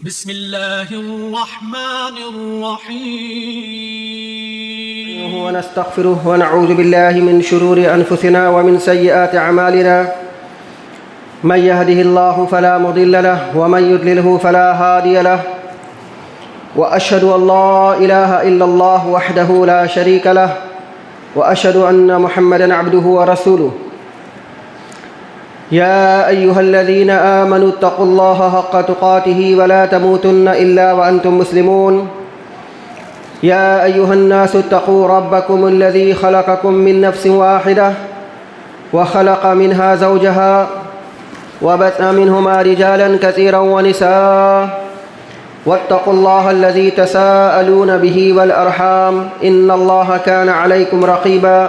بسم الله الرحمن الرحيم. ونستغفره ونعوذ بالله من شرور أنفسنا ومن سيئات أعمالنا. من يهده الله فلا مضل له ومن يضلله فلا هادي له. وأشهد أن لا إله إلا الله وحده لا شريك له وأشهد أن محمدًا عبده ورسوله. يا أيها الذين آمنوا اتقوا الله حق تقاته ولا تموتن إلا وأنتم مسلمون. يا أيها الناس اتقوا ربكم الذي خلقكم من نفس واحدة وخلق منها زوجها وبث منهما رجالا كثيرا ونساء. واتقوا الله الذي تساءلون به والأرحام إن الله كان عليكم رقيبا.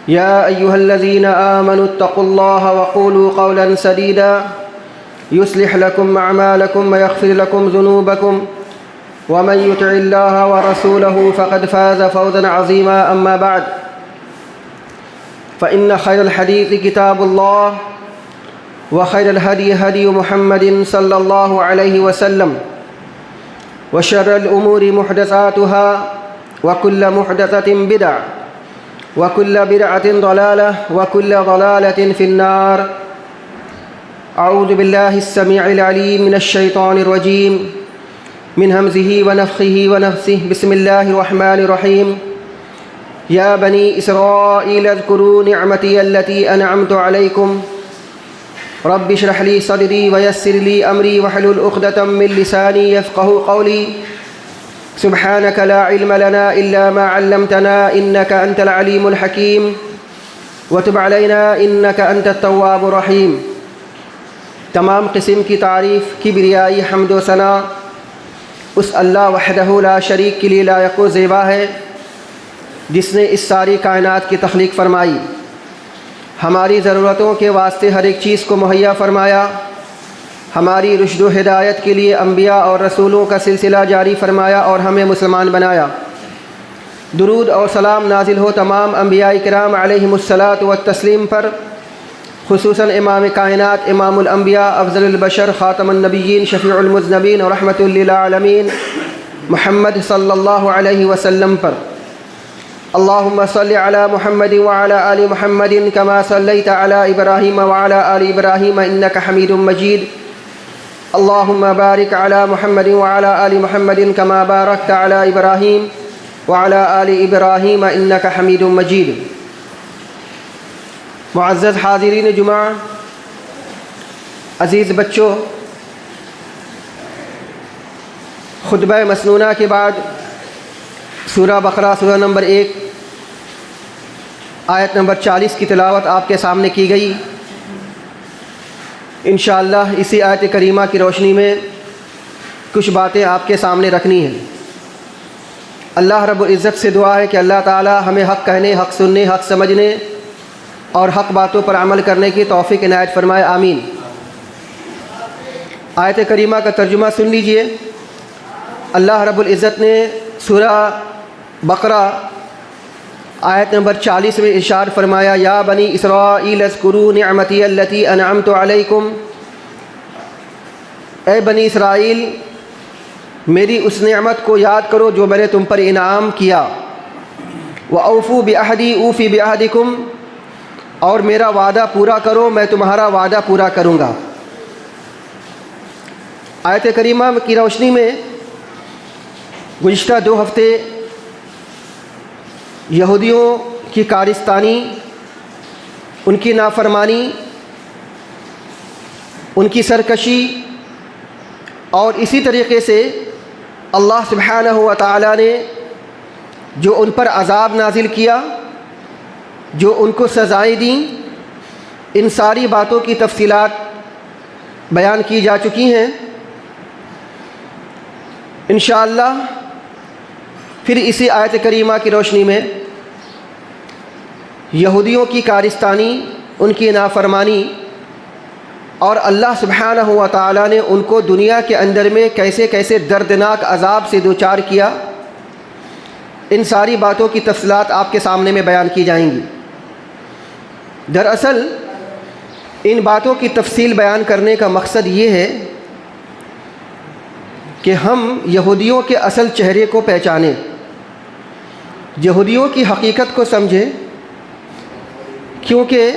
يا أيها الذين آمنوا اتقوا الله وقولوا قولا سديدا يصلح لكم أعمالكم ويغفر لكم ذنوبكم ومن يطع الله ورسوله فقد فاز فوزا عظيما. أما بعد فإن خير الحديث كتاب الله وخير الهدي هدي محمد صلى الله عليه وسلم وشر الأمور محدثاتها وكل محدثة بدعة وكل بدعة ضلالة وكل ضلالة في النار. أعوذ بالله السميع العليم من الشيطان الرجيم من همزه ونفخه ونفثه. بسم الله الرحمن الرحيم. يا بني إسرائيل اذكروا نعمتي التي أنعمت عليكم رب اشرح لي صدري ويسر لي أمري واحلل عقدة من لساني يفقهوا قولي. سبحانك لا علم لنا إلا ما علمتنا إنك أنت العليم الحكيم وتب علينا إنك أنت التواب الرحيم. تمام قسم کی تعریف، کبریائی، حمد و ثنا اس اللہ وحدہ لا شریک کے لیے لائق و زیبا ہے جس نے اس ساری کائنات کی تخلیق فرمائی، ہماری ضرورتوں کے واسطے ہر ایک چیز کو مہیا فرمایا، ہماری رشد و ہدایت کے لیے انبیاء اور رسولوں کا سلسلہ جاری فرمایا اور ہمیں مسلمان بنایا۔ درود اور سلام نازل ہو تمام انبیاء کرام علیہم الصلاۃ والتسلیم پر، خصوصاً امام کائنات، امام الانبیاء، افضل البشر، خاتم النبیین، شفیع المذنبین اور رحمۃ للعالمین محمد صلی اللہ علیہ وسلم پر۔ اللہم صل علی محمد وعلی آل محمد کما صلیت علی ابراہیم وعلی آل ابراہیم انک حمید مجید۔ اللہم بارک علی محمد وعلی آل محمد کما بارکت علی ابراہیم وعلی آل ابراہیم انک حمید مجید۔ معزز حاضرین جمعہ، عزیز بچوں، خطبہ مسنونہ کے بعد سورہ بقرہ سورہ نمبر 1 آیت نمبر 40 کی تلاوت آپ کے سامنے کی گئی۔ انشاءاللہ اسی آیت کریمہ کی روشنی میں کچھ باتیں آپ کے سامنے رکھنی ہیں۔ اللہ رب العزت سے دعا ہے کہ اللہ تعالی ہمیں حق کہنے، حق سننے، حق سمجھنے اور حق باتوں پر عمل کرنے کی توفیق عنایت فرمائے، آمین۔ آیت کریمہ کا ترجمہ سن لیجئے۔ اللہ رب العزت نے سورہ بقرہ آیت نمبر 40 میں ارشاد فرمایا، یا بنی اسرائیل اذکروا نعمتی التی انعمت علیکم، اے بنی اسرائیل میری اس نعمت کو یاد کرو جو میں نے تم پر انعام کیا، وَأَوْفُوا بِعَهْدِي أُوفِ بِعَهْدِكُمْ، اور میرا وعدہ پورا کرو، میں تمہارا وعدہ پورا کروں گا۔ آیت کریمہ کی روشنی میں گزشتہ 2 ہفتے یہودیوں کی کارستانی، ان کی نافرمانی، ان کی سرکشی اور اسی طریقے سے اللہ سبحانہ و تعالی نے جو ان پر عذاب نازل کیا، جو ان کو سزائیں دیں، ان ساری باتوں کی تفصیلات بیان کی جا چکی ہیں۔ انشاءاللہ پھر اسی آیت کریمہ کی روشنی میں یہودیوں کی کارستانی، ان کی نافرمانی اور اللہ سبحانہ و تعالی نے ان کو دنیا کے اندر میں کیسے کیسے دردناک عذاب سے دوچار کیا، ان ساری باتوں کی تفصیلات آپ کے سامنے میں بیان کی جائیں گی۔ دراصل ان باتوں کی تفصیل بیان کرنے کا مقصد یہ ہے کہ ہم یہودیوں کے اصل چہرے کو پہچانیں، یہودیوں کی حقیقت کو سمجھیں، کیونکہ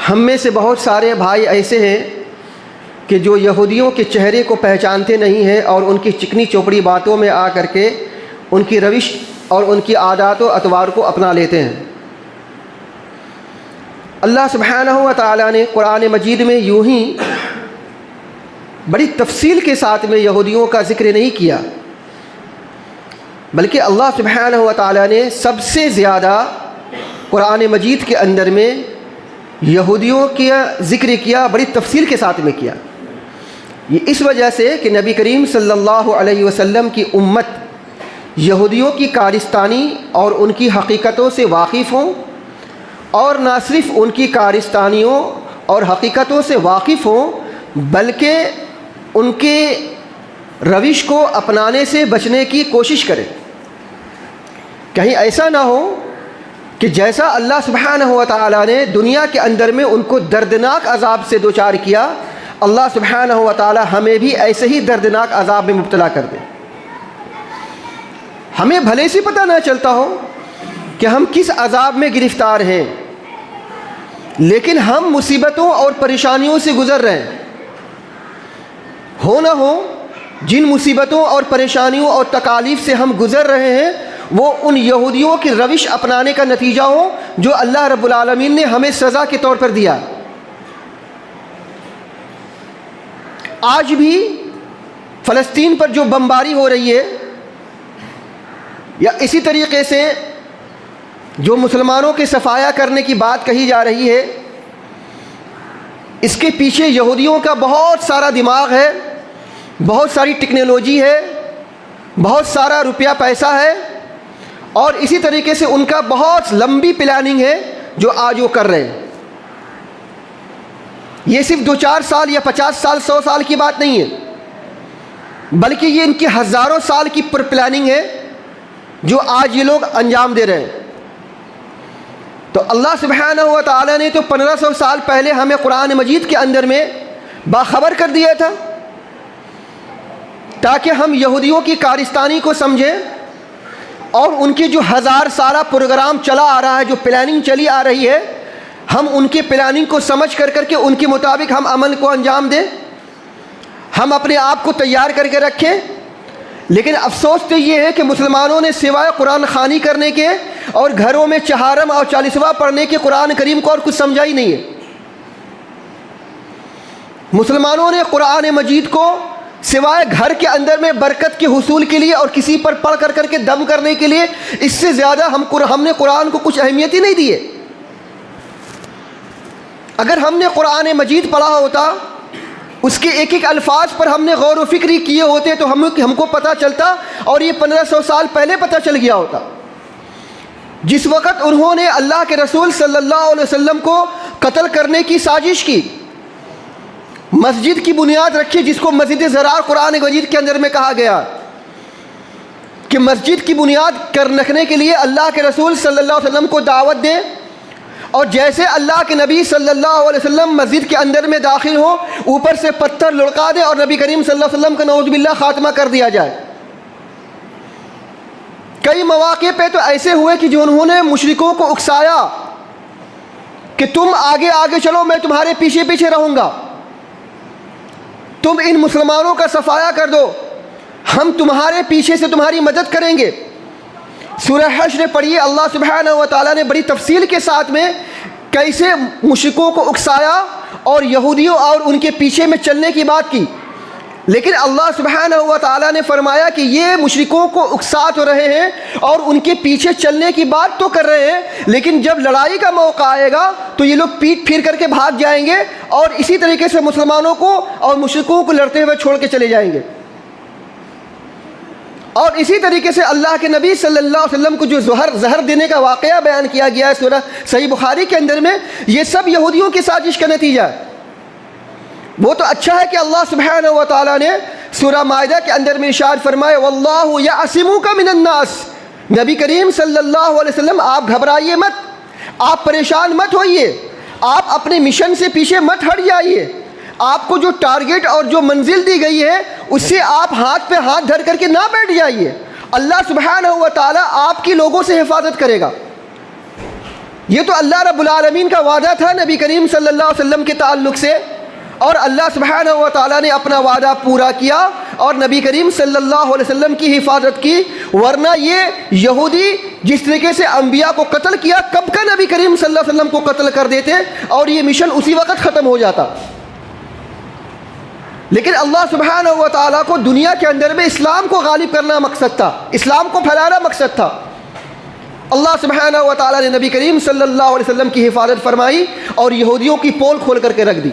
ہم میں سے بہت سارے بھائی ایسے ہیں کہ جو یہودیوں کے چہرے کو پہچانتے نہیں ہیں اور ان کی چکنی چوپڑی باتوں میں آ کر کے ان کی روش اور ان کی عادات و اطوار کو اپنا لیتے ہیں۔ اللہ سبحانہ و تعالیٰ نے قرآن مجید میں یوں ہی بڑی تفصیل کے ساتھ میں یہودیوں کا ذکر نہیں کیا، بلکہ اللہ سبحانہ و تعالیٰ نے سب سے زیادہ قرآن مجید کے اندر میں یہودیوں کا ذکر کیا، بڑی تفصیل کے ساتھ میں کیا۔ یہ اس وجہ سے کہ نبی کریم صلی اللہ علیہ وسلم کی امت یہودیوں کی کارستانی اور ان کی حقیقتوں سے واقف ہوں، اور نہ صرف ان کی کارستانیوں اور حقیقتوں سے واقف ہوں بلکہ ان کے روش کو اپنانے سے بچنے کی کوشش کریں۔ کہیں ایسا نہ ہو کہ جیسا اللہ سبحانہ و تعالیٰ نے دنیا کے اندر میں ان کو دردناک عذاب سے دوچار کیا، اللہ سبحانہ و تعالیٰ ہمیں بھی ایسے ہی دردناک عذاب میں مبتلا کر دے۔ ہمیں بھلے سے پتہ نہ چلتا ہو کہ ہم کس عذاب میں گرفتار ہیں، لیکن ہم مصیبتوں اور پریشانیوں سے گزر رہے ہیں۔ ہو نہ ہو جن مصیبتوں اور پریشانیوں اور تکالیف سے ہم گزر رہے ہیں وہ ان یہودیوں کی روش اپنانے کا نتیجہ ہو جو اللہ رب العالمین نے ہمیں سزا کے طور پر دیا۔ آج بھی فلسطین پر جو بمباری ہو رہی ہے، یا اسی طریقے سے جو مسلمانوں کے صفایا کرنے کی بات کہی جا رہی ہے، اس کے پیچھے یہودیوں کا بہت سارا دماغ ہے، بہت ساری ٹیکنالوجی ہے، بہت سارا روپیہ پیسہ ہے، اور اسی طریقے سے ان کا بہت لمبی پلاننگ ہے جو آج وہ کر رہے ہیں۔ یہ صرف 2-4 سال یا 50 سال 100 سال کی بات نہیں ہے، بلکہ یہ ان کی ہزاروں سال کی پلاننگ ہے جو آج یہ لوگ انجام دے رہے ہیں۔ تو اللہ سبحانہ و تعالیٰ نے تو 1500 سال پہلے ہمیں قرآن مجید کے اندر میں باخبر کر دیا تھا تاکہ ہم یہودیوں کی کارستانی کو سمجھیں، اور ان کی جو 1000 سالہ پروگرام چلا آ رہا ہے، جو پلاننگ چلی آ رہی ہے، ہم ان کے پلاننگ کو سمجھ کر کے ان کے مطابق ہم عمل کو انجام دیں، ہم اپنے آپ کو تیار کر کے رکھیں۔ لیکن افسوس تو یہ ہے کہ مسلمانوں نے سوائے قرآن خوانی کرنے کے اور گھروں میں چہارم اور چالیسواں پڑھنے کے قرآن کریم کو اور کچھ سمجھا ہی نہیں ہے۔ مسلمانوں نے قرآن مجید کو سوائے گھر کے اندر میں برکت کے حصول کے لیے اور کسی پر پڑھ کر کے دم کرنے کے لیے، اس سے زیادہ ہم نے قرآن کو کچھ اہمیت ہی نہیں دی ہے۔ اگر ہم نے قرآن مجید پڑھا ہوتا، اس کے ایک ایک الفاظ پر ہم نے غور و فکری کیے ہوتے تو ہم کو پتہ چلتا، اور یہ 1500 سال پہلے پتہ چل گیا ہوتا۔ جس وقت انہوں نے اللہ کے رسول صلی اللہ علیہ وسلم کو قتل کرنے کی سازش کی، مسجد کی بنیاد رکھی جس کو مسجد زرار قرآن مجید کے اندر میں کہا گیا کہ مسجد کی بنیاد رکھنے کے لیے اللہ کے رسول صلی اللہ علیہ وسلم کو دعوت دیں، اور جیسے اللہ کے نبی صلی اللہ علیہ وسلم مسجد کے اندر میں داخل ہو، اوپر سے پتھر لڑکا دے اور نبی کریم صلی اللہ علیہ وسلم کا نعوذ باللہ خاتمہ کر دیا جائے۔ کئی مواقع پہ تو ایسے ہوئے کہ جو انہوں نے مشرکوں کو اکسایا کہ تم آگے آگے چلو، میں تمہارے پیچھے پیچھے رہوں گا، تم ان مسلمانوں کا صفایا کر دو، ہم تمہارے پیچھے سے تمہاری مدد کریں گے۔ سورہ حشر پڑھیے، اللہ سبحانہ و تعالیٰ نے بڑی تفصیل کے ساتھ میں کیسے مشرکوں کو اکسایا اور یہودیوں اور ان کے پیچھے میں چلنے کی بات کی۔ لیکن اللہ سبحانہ و تعالیٰ نے فرمایا کہ یہ مشرکوں کو اکسا تو رہے ہیں اور ان کے پیچھے چلنے کی بات تو کر رہے ہیں، لیکن جب لڑائی کا موقع آئے گا تو یہ لوگ پیٹ پھیر کر کے بھاگ جائیں گے، اور اسی طریقے سے مسلمانوں کو اور مشرکوں کو لڑتے ہوئے چھوڑ کے چلے جائیں گے۔ اور اسی طریقے سے اللہ کے نبی صلی اللہ علیہ وسلم کو جو زہر دینے کا واقعہ بیان کیا گیا ہے سورہ صحیح بخاری کے اندر میں، یہ سب یہودیوں کی سازش کا نتیجہ ہے۔ وہ تو اچھا ہے کہ اللہ سبحانہ و تعالیٰ نے سورہ مائدہ کے اندر میں ارشاد فرمائے واللہ یعصمک من الناس، نبی کریم صلی اللہ علیہ وسلم آپ گھبرائیے مت، آپ پریشان مت ہوئیے، آپ اپنے مشن سے پیچھے مت ہٹ جائیے، آپ کو جو ٹارگٹ اور جو منزل دی گئی ہے اس سے آپ ہاتھ پہ ہاتھ دھر کر کے نہ بیٹھ جائیے. اللہ سبحانہ و تعالیٰ آپ کی لوگوں سے حفاظت کرے گا. یہ تو اللہ رب العالمین کا وعدہ تھا نبی کریم صلی اللہ علیہ وسلم کے تعلق سے, اور اللہ سبحانہ و تعالیٰ نے اپنا وعدہ پورا کیا اور نبی کریم صلی اللہ علیہ وسلم کی حفاظت کی. ورنہ یہ یہودی جس طریقے سے انبیاء کو قتل کیا, کب کا نبی کریم صلی اللہ علیہ وسلم کو قتل کر دیتے اور یہ مشن اسی وقت ختم ہو جاتا. لیکن اللہ سبحانہ و تعالیٰ کو دنیا کے اندر میں اسلام کو غالب کرنا مقصد تھا, اسلام کو پھیلانا مقصد تھا. اللہ سبحانہ و تعالیٰ نے نبی کریم صلی اللہ علیہ وسلم کی حفاظت فرمائی اور یہودیوں کی پول کھول کر کے رکھ دی.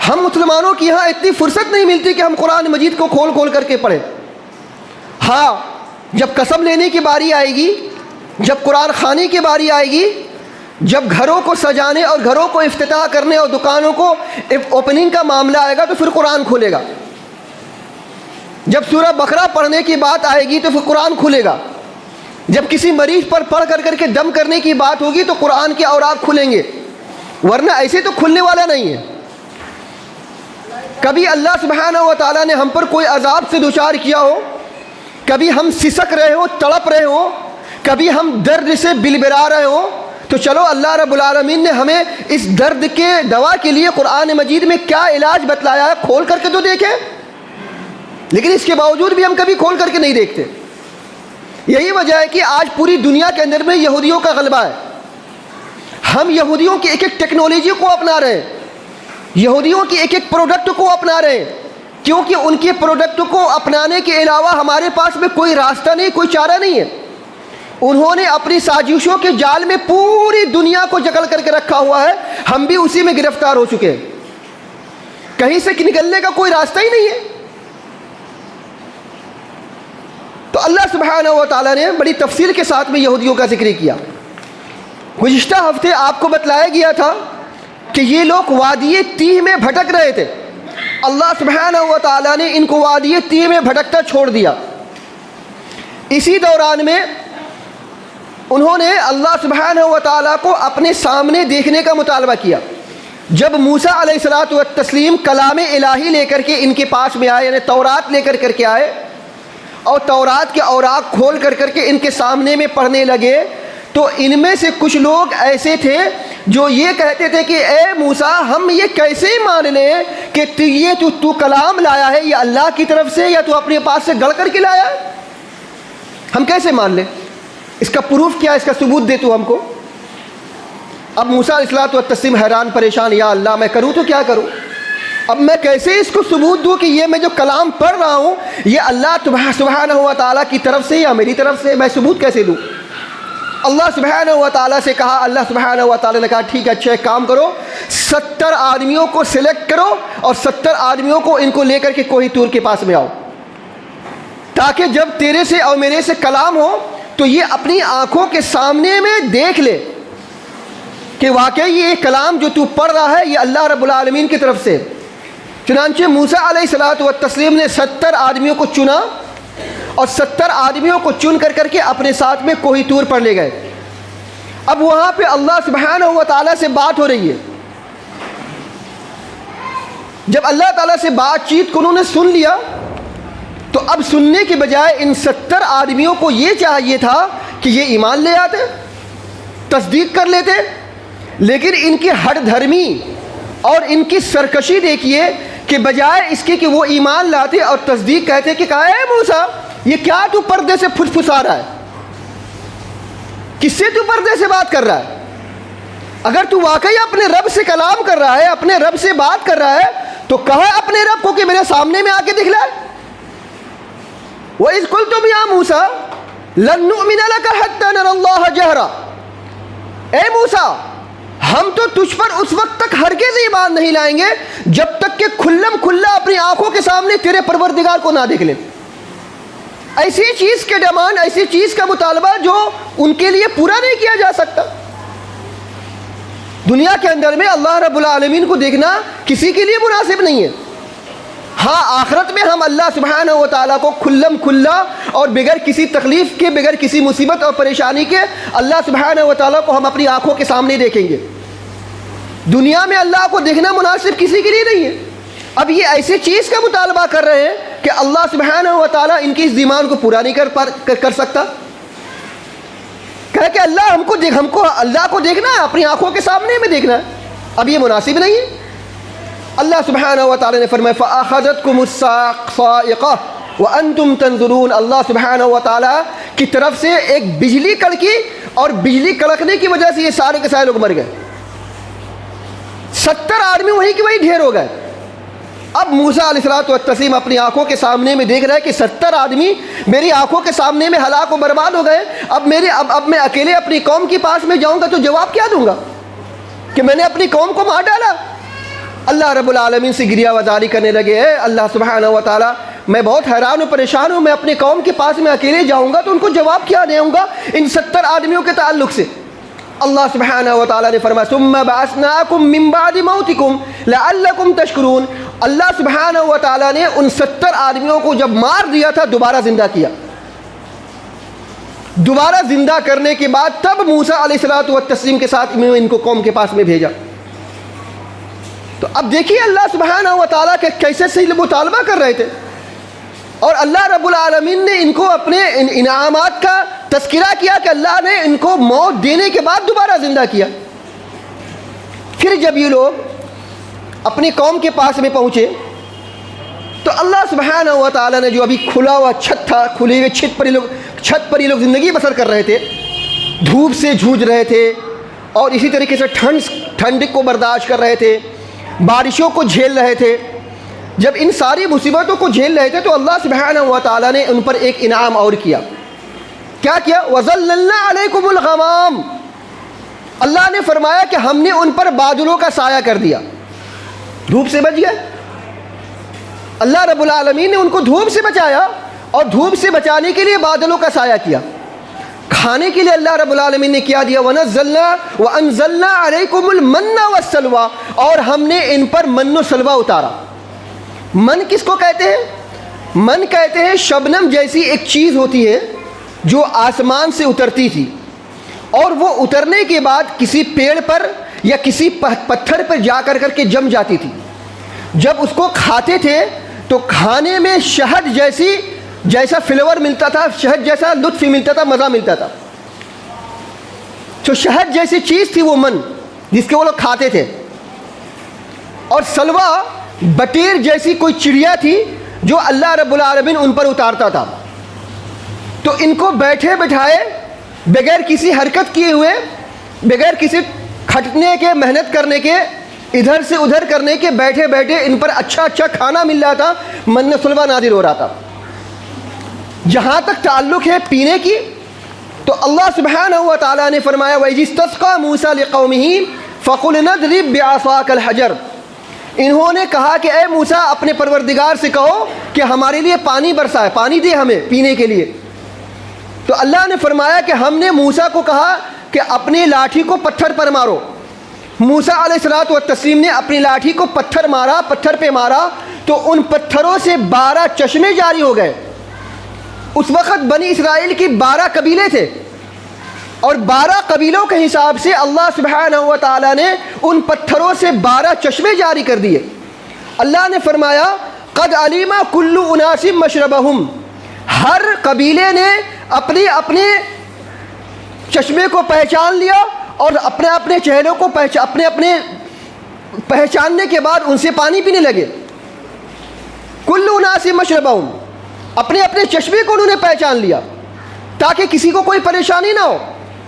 ہم مسلمانوں کی یہاں اتنی فرصت نہیں ملتی کہ ہم قرآن مجید کو کھول کھول کر کے پڑھیں. ہاں, جب قسم لینے کی باری آئے گی, جب قرآن خوانی کی باری آئے گی, جب گھروں کو سجانے اور گھروں کو افتتاح کرنے اور دکانوں کو اوپننگ کا معاملہ آئے گا تو پھر قرآن کھلے گا. جب سورہ بقرہ پڑھنے کی بات آئے گی تو پھر قرآن کھلے گا. جب کسی مریض پر پڑھ کر کے دم کرنے کی بات ہوگی تو قرآن کے اوراق کھلیں گے, ورنہ ایسے تو کھلنے والا نہیں ہے. کبھی اللہ سبحانہ و تعالیٰ نے ہم پر کوئی عذاب سے دچار کیا ہو, کبھی ہم سسک رہے ہوں, تڑپ رہے ہوں, کبھی ہم درد سے بلبلا رہے ہوں, تو چلو اللہ رب العالمین نے ہمیں اس درد کے دوا کے لیے قرآن مجید میں کیا علاج بتلایا ہے کھول کر کے تو دیکھیں. لیکن اس کے باوجود بھی ہم کبھی کھول کر کے نہیں دیکھتے. یہی وجہ ہے کہ آج پوری دنیا کے اندر میں یہودیوں کا غلبہ ہے. ہم یہودیوں کی ایک ایک ٹیکنالوجی کو اپنا رہے ہیں, یہودیوں کی ایک ایک پروڈکٹ کو اپنا رہے ہیں, کیونکہ ان کے پروڈکٹ کو اپنانے کے علاوہ ہمارے پاس میں کوئی راستہ نہیں, کوئی چارہ نہیں ہے. انہوں نے اپنی سازشوں کے جال میں پوری دنیا کو جکڑ کر کے رکھا ہوا ہے, ہم بھی اسی میں گرفتار ہو چکے ہیں. کہیں سے نکلنے کا کوئی راستہ ہی نہیں ہے. تو اللہ سبحانہ و تعالیٰ نے بڑی تفصیل کے ساتھ میں یہودیوں کا ذکر کیا. گزشتہ ہفتے آپ کو بتلایا گیا تھا کہ یہ لوگ وادی تیہ میں بھٹک رہے تھے. اللہ سبحانہ و تعالیٰ نے ان کو وادی تیہ میں بھٹکتا چھوڑ دیا. اسی دوران میں انہوں نے اللہ سبحانہ و تعالیٰ کو اپنے سامنے دیکھنے کا مطالبہ کیا. جب موسیٰ علیہ الصلاۃ والتسلیم کلام الہی لے کر کے ان کے پاس میں آئے, یعنی تورات لے کر کے آئے اور تورات کے اوراق کھول کر کے ان کے سامنے میں پڑھنے لگے, تو ان میں سے کچھ لوگ ایسے تھے جو یہ کہتے تھے کہ اے موسیٰ, ہم یہ کیسے مان لیں کہ تو کلام لایا ہے یہ اللہ کی طرف سے یا تو اپنے پاس سے گڑھ کر کے لایا ہے؟ ہم کیسے مان لیں؟ اس کا پروف کیا, اس کا ثبوت دے تو ہم کو. اب موسیٰ علیہ الصلوۃ والتسلیم حیران پریشان, یا اللہ میں کروں تو کیا کروں؟ اب میں کیسے اس کو ثبوت دوں کہ یہ میں جو کلام پڑھ رہا ہوں یہ اللہ سبحانہ و تعالیٰ کی طرف سے یا میری طرف سے, میں ثبوت کیسے دوں؟ اللہ سبحانہ و تعالیٰ سے کہا, اللہ سبحانہ و تعالیٰ نے کہا ٹھیک ہے, اچھا ایک کام کرو, 70 آدمیوں کو سلیکٹ کرو اور 70 آدمیوں کو ان کو لے کر کے کوہی طور کے پاس میں آؤ, تاکہ جب تیرے سے اور میرے سے کلام ہو تو یہ اپنی آنکھوں کے سامنے میں دیکھ لے کہ واقعی یہ کلام جو تو پڑھ رہا ہے یہ اللہ رب العالمین کی طرف سے. چنانچہ موسیٰ علیہ الصلوۃ والتسلیم نے 70 آدمیوں کو چنا اور 70 آدمیوں کو چن کر کے اپنے ساتھ میں کوہی طور پر لے گئے. اب وہاں پہ اللہ سبحانہ و تعالیٰ سے بات ہو رہی ہے. جب اللہ تعالیٰ سے بات چیت کو انہوں نے سن لیا تو اب سننے کے بجائے ان 70 آدمیوں کو یہ چاہیے تھا کہ یہ ایمان لے آتے, تصدیق کر لیتے. لیکن ان کی ہٹ دھرمی اور ان کی سرکشی دیکھیے کہ بجائے اس کے کہ وہ ایمان لاتے اور تصدیق کہتے کہ کہا اے موسیٰ یہ کیا تو پردے سے پھسپھسا رہا ہے, کس سے تو پردے سے بات کر رہا ہے؟ اگر تو واقعی اپنے رب سے کلام کر رہا ہے, اپنے رب سے بات کر رہا ہے, تو کہا اپنے رب کو کہ میرے سامنے میں آ کے دکھلائے. وَإِذْ قُلْتُمْ يَا مُوسَىٰ لَن نُؤْمِنَ لَكَ حَتَّىٰ نَرَى اللَّهَ جَهْرًا, اے موسیٰ ہم تو تجھ پر اس وقت تک ہرگز ایمان نہیں لائیں گے جب تک کہ کھلم کھلا اپنی آنکھوں کے سامنے تیرے پروردگار کو نہ دیکھ لیں. ایسی چیز کے ڈیمانڈ, ایسی چیز کا مطالبہ جو ان کے لیے پورا نہیں کیا جا سکتا. دنیا کے اندر میں اللہ رب العالمین کو دیکھنا کسی کے لیے مناسب نہیں ہے. ہاں آخرت میں ہم اللہ سبحانہ و تعالیٰ کو کھلم کھلا اور بغیر کسی تکلیف کے, بغیر کسی مصیبت اور پریشانی کے اللہ سبحانہ و تعالیٰ کو ہم اپنی آنکھوں کے سامنے دیکھیں گے. دنیا میں اللہ کو دیکھنا مناسب کسی کے لیے نہیں ہے. اب یہ ایسی چیز کا مطالبہ کر رہے ہیں کہ اللہ سبحانہ و تعالیٰ ان کی اس ڈیمانڈ کو پورا نہیں کر سکتا. کہے کہ ہم کو اللہ کو دیکھنا ہے، اپنی آنکھوں کے سامنے میں دیکھنا ہے. اب یہ مناسب نہیں ہے. اللہ سبحانہ و تعالیٰ نے فرمایا فَأَخَذَتْكُمُ الصَّاعِقَةُ وَأَنْتُمْ تَنظُرُونَ. اللہ سبحانہ و تعالیٰ کی طرف سے ایک بجلی کڑکی اور بجلی کڑکنے کی وجہ سے یہ سارے کے سارے لوگ مر گئے. 70 آدمی وہیں کی وہیں ڈھیر ہو گئے. اب موسیٰ علیہ الصلوۃ والتسلیم اپنی آنکھوں کے سامنے میں دیکھ رہے ہیں کہ 70 آدمی میری آنکھوں کے سامنے میں ہلاک و برباد ہو گئے. اب میں اکیلے اپنی قوم کے پاس میں جاؤں گا تو جواب کیا دوں گا کہ میں نے اپنی قوم کو مار ڈالا. اللہ رب العالمین سے گریہ وزاری کرنے لگے. اللہ سبحانہ و تعالیٰ میں بہت حیران و پریشان ہوں، میں اپنے قوم کے پاس میں اکیلے جاؤں گا تو ان کو جواب کیا دوں گا ان 70 آدمیوں کے تعلق سے. اللہ سبحانہ و تعالیٰ نے فرمایا ثم بعثناکم من بعد موتکم لعلکم تشکرون. اللہ سبحانہ و تعالیٰ نے ان 70 آدمیوں کو جب مار دیا تھا دوبارہ زندہ کیا. دوبارہ زندہ کرنے کے بعد تب موسیٰ علیہ الصلوۃ والتسلیم کے ساتھ ان کو قوم کے پاس میں بھیجا. تو اب دیکھیے اللہ سبحانہ و تعالیٰ کے کیسے صحیح مطالبہ کر رہے تھے، اور اللہ رب العالمین نے ان کو اپنے انعامات کا تذکرہ کیا کہ اللہ نے ان کو موت دینے کے بعد دوبارہ زندہ کیا. پھر جب یہ لوگ اپنی قوم کے پاس میں پہنچے تو اللہ سبحانہ و تعالیٰ نے جو ابھی کھلا ہوا چھت تھا، کھلے ہوئے چھت پر یہ لوگ زندگی بسر کر رہے تھے، دھوپ سے جھوجھ رہے تھے اور اسی طریقے سے ٹھنڈ کو برداشت کر رہے تھے، بارشوں کو جھیل رہے تھے. جب ان ساری مصیبتوں کو جھیل رہے تھے تو اللہ سبحانہ و تعالیٰ نے ان پر ایک انعام اور کیا. کیا کیا؟ وَظَلَّلْنَا عَلَيْكُمُ الْغَمَامَ. اللہ نے فرمایا کہ ہم نے ان پر بادلوں کا سایہ کر دیا. دھوپ سے بچ گئے. اللہ رب العالمین نے ان کو دھوپ سے بچایا اور دھوپ سے بچانے کے لیے بادلوں کا سایہ کیا. کھانے کے لیے اللہ رب العالمین نے کیا دیا وَنَزَّلْنَا وَأَنزَلْنَا عَلَيْكُمُ الْمَنَّ وَالسَّلْوَىٰ. اور ہم نے ان پر من و سلوہ اتارا. من کس کو کہتے ہیں؟ من کہتے ہیں شبنم جیسی ایک چیز ہوتی ہے جو آسمان سے اترتی تھی اور وہ اترنے کے بعد کسی پیڑ پر یا کسی پتھر پر جا کر کے جم جاتی تھی. جب اس کو کھاتے تھے تو کھانے میں شہد جیسا فلیور ملتا تھا، شہد جیسا لطف ملتا تھا، مزہ ملتا تھا. تو شہد جیسی چیز تھی وہ من جس کے وہ لوگ کھاتے تھے. اور سلوہ بٹیر جیسی کوئی چڑیا تھی جو اللہ رب العالمین ان پر اتارتا تھا. تو ان کو بیٹھے بٹھائے بغیر کسی حرکت کیے ہوئے، بغیر کسی کھٹنے کے، محنت کرنے کے، ادھر سے ادھر کرنے کے، بیٹھے بیٹھے ان پر اچھا کھانا مل رہا تھا، من سلوہ نازل ہو رہا تھا. جہاں تک تعلق ہے پینے کی تو اللہ سبحانہ و تعالیٰ نے فرمایا وَإِذِ اسْتَسْقَىٰ مُوسَىٰ لِقَوْمِهِ فَقُلْنَا اضْرِب بِّعَصَاكَ الْحَجَرَ. انہوں نے کہا کہ اے موسیٰ اپنے پروردگار سے کہو کہ ہمارے لیے پانی برسائے، پانی دے ہمیں پینے کے لیے. تو اللہ نے فرمایا کہ ہم نے موسیٰ کو کہا کہ اپنی لاٹھی کو پتھر پر مارو. موسیٰ علیہ الصلوۃ والتسلیم نے اپنی لاٹھی کو پتھر پہ مارا تو ان پتھروں سے 12 چشمے جاری ہو گئے. اس وقت بنی اسرائیل کی 12 قبیلے تھے اور 12 قبیلوں کے حساب سے اللہ سبحانہ و تعالیٰ نے ان پتھروں سے 12 چشمے جاری کر دیے. اللہ نے فرمایا قد علیم کل اناس مشربہم. ہر قبیلے نے اپنے چشمے کو پہچان لیا اور اپنے چہروں کو اپنے پہچاننے کے بعد ان سے پانی پینے لگے. کل اناس مشربہم، اپنے چشمے کو انہوں نے پہچان لیا تاکہ کسی کو کوئی پریشانی نہ ہو.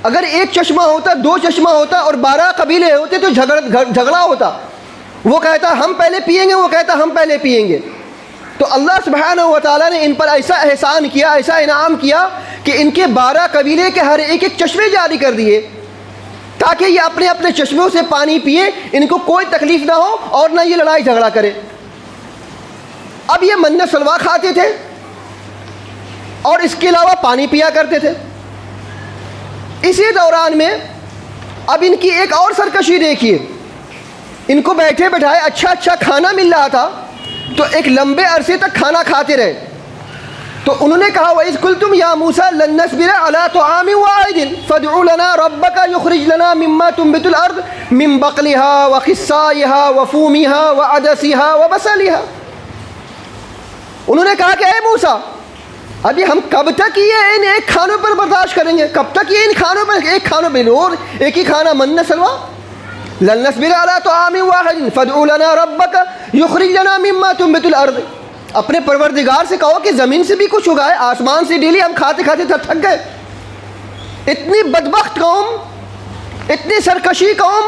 اگر ایک چشمہ ہوتا، 2 چشمہ ہوتا اور 12 قبیلے ہوتے تو جھگڑا ہوتا. وہ کہتا ہم پہلے پئیں گے، وہ کہتا ہم پہلے پئیں گے. تو اللہ سبحانہ و تعالیٰ نے ان پر ایسا احسان کیا، ایسا انعام کیا کہ ان کے 12 قبیلے کے ہر ایک چشمے جاری کر دیے تاکہ یہ اپنے چشموں سے پانی پیے، ان کو کوئی تکلیف نہ ہو اور نہ یہ لڑائی جھگڑا کرے. اب یہ من سلوہ کھاتے تھے اور اس کے علاوہ پانی پیا کرتے تھے. اسی دوران میں اب ان کی ایک اور سرکشی دیکھیے. ان کو بیٹھے بٹھائے اچھا کھانا مل رہا تھا تو ایک لمبے عرصے تک کھانا کھاتے رہے. تو تو انہوں نے کہا وَإِذْ قُلْتُمْ يَا مُوسَىٰ لَن نَّصْبِرَ عَلَىٰ طَعَامٍ وَاحِدٍ فَادْعُ لَنَا رَبَّكَ يُخْرِجْ لَنَا مِمَّا تُنبِتُ الْأَرْضُ مِن بَقْلِهَا وَقِثَّائِهَا وَفُومِهَا وَعَدَسِهَا وَبَصَلِهَا۔ انہوں نے کہا کہ اے موسیٰ ابھی ہم کب تک یہ ان ایک کھانوں پر برداشت کریں گے؟ کب تک یہ ان کھانوں پر ایک کھانوں پہ اور ایک ہی کھانا من سلوا؟ لَن نَّصْبِرَ عَلَىٰ طَعَامٍ وَاحِدٍ فَادْعُ لَنَا رَبَّكَ يُخْرِجْ لَنَا مِمَّا تُنبِتُ الْأَرْضُ۔ اپنے پروردگار سے کہو کہ زمین سے بھی کچھ اگائے، آسمان سے ڈیلی ہم کھاتے کھاتے تھک گئے۔ اتنی بدبخت قوم، اتنی سرکشی قوم،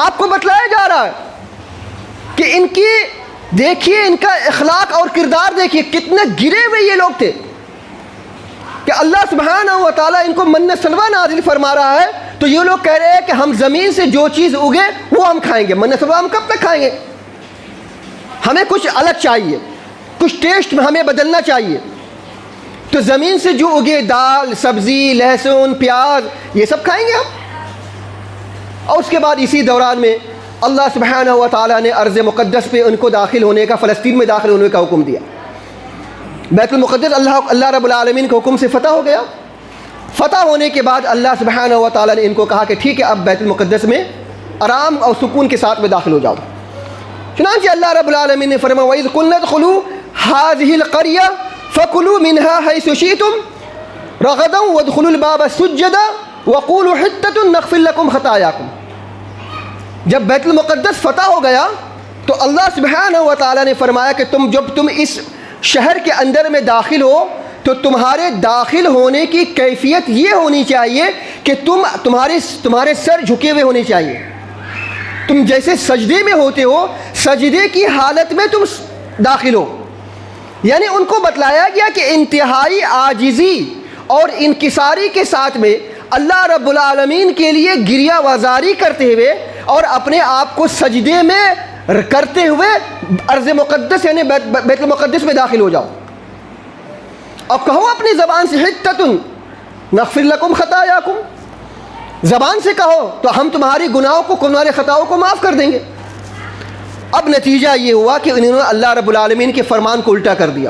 آپ کو بتلایا جا رہا ہے کہ ان کی دیکھیے، ان کا اخلاق اور کردار دیکھیے، کتنے گرے ہوئے یہ لوگ تھے کہ اللہ سبحانہ و تعالیٰ ان کو من سلوا نازل فرما رہا ہے تو یہ لوگ کہہ رہے ہیں کہ ہم زمین سے جو چیز اگے وہ ہم کھائیں گے، من سلوا ہم کب تک کھائیں گے؟ ہمیں کچھ الگ چاہیے، کچھ ٹیسٹ میں ہمیں بدلنا چاہیے۔ تو زمین سے جو اگے دال، سبزی، لہسن، پیاز، یہ سب کھائیں گے ہم۔ اور اس کے بعد اسی دوران میں اللہ سبحانہ و تعالیٰ نے ارض مقدس پہ ان کو داخل ہونے کا، فلسطین میں داخل ہونے کا حکم دیا۔ بیت المقدس اللہ رب العالمین کے حکم سے فتح ہو گیا۔ فتح ہونے کے بعد اللہ سبحانہ و تعالیٰ نے ان کو کہا کہ ٹھیک ہے، اب بیت المقدس میں آرام اور سکون کے ساتھ میں داخل ہو جاؤ۔ چنانچہ اللہ رب العالمین نے فرمایا وَإِذْ قُلْنَا ادْخُلُوا هَٰذِهِ الْقَرْيَةَ فَكُلُوا مِنْهَا حَيْثُ شِئْتُمْ رَغَدًا وَادْخُلُوا الْبَابَ سُجَّدًا وَقُولُوا حِطَّةٌ نَغْفِرْ لَكُمْ خَطَايَاكُمْ۔ جب بیت المقدس فتح ہو گیا تو اللہ سبحانہ و تعالیٰ نے فرمایا کہ جب تم اس شہر کے اندر میں داخل ہو تو تمہارے داخل ہونے کی کیفیت یہ ہونی چاہیے کہ تمہارے سر جھکے ہوئے ہونے چاہیے۔ تم جیسے سجدے میں ہوتے ہو، سجدے کی حالت میں تم داخل ہو۔ یعنی ان کو بتلایا گیا کہ انتہائی عاجزی اور انکساری کے ساتھ میں اللہ رب العالمین کے لیے گریہ وزاری کرتے ہوئے اور اپنے آپ کو سجدے میں کرتے ہوئے ارض مقدس یعنی بیت المقدس میں داخل ہو جاؤ۔ اب کہو اپنی زبان سے حطۃ نغفر لکم خطایاکم، زبان سے کہو تو ہم تمہاری گناہوں کو، تمہارے خطاؤں کو معاف کر دیں گے۔ اب نتیجہ یہ ہوا کہ انہوں نے اللہ رب العالمین کے فرمان کو الٹا کر دیا۔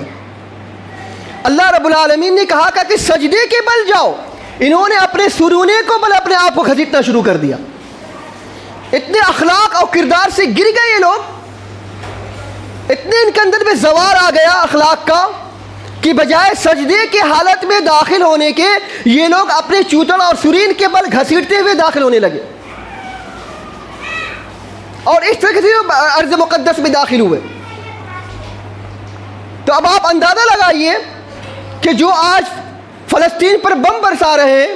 اللہ رب العالمین نے کہا کہ سجدے کے بل جاؤ، انہوں نے اپنے سرونے کو بل اپنے آپ کو گھسیٹنا شروع کر دیا۔ اتنے اخلاق اور کردار سے گر گئے یہ لوگ، اتنے ان کے اندر میں زوار آ گیا اخلاق کا کہ بجائے سجدے کے حالت میں داخل ہونے کے یہ لوگ اپنے چوتڑ اور سرین کے بل گھسیٹتے ہوئے داخل ہونے لگے اور اس طرح سے ارض مقدس میں داخل ہوئے۔ تو اب آپ اندازہ لگائیے کہ جو آج فلسطین پر بم برسا رہے ہیں،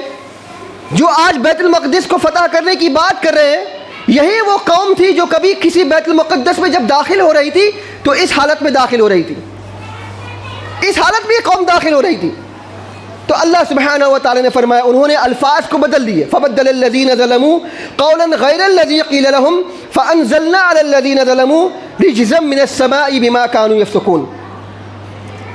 جو آج بیت المقدس کو فتح کرنے کی بات کر رہے ہیں، یہی وہ قوم تھی جو کبھی کسی بیت المقدس میں جب داخل ہو رہی تھی تو اس حالت میں داخل ہو رہی تھی، اس حالت میں یہ قوم داخل ہو رہی تھی۔ تو اللہ سبحانہ و تعالی نے فرمایا، انہوں نے الفاظ کو بدل دیے، فبدل الذین ظلموا قولا غیر الذی قیل لهم فانزلنا علی الذین ظلموا رجزا من السماء بما كانوا یفسقون۔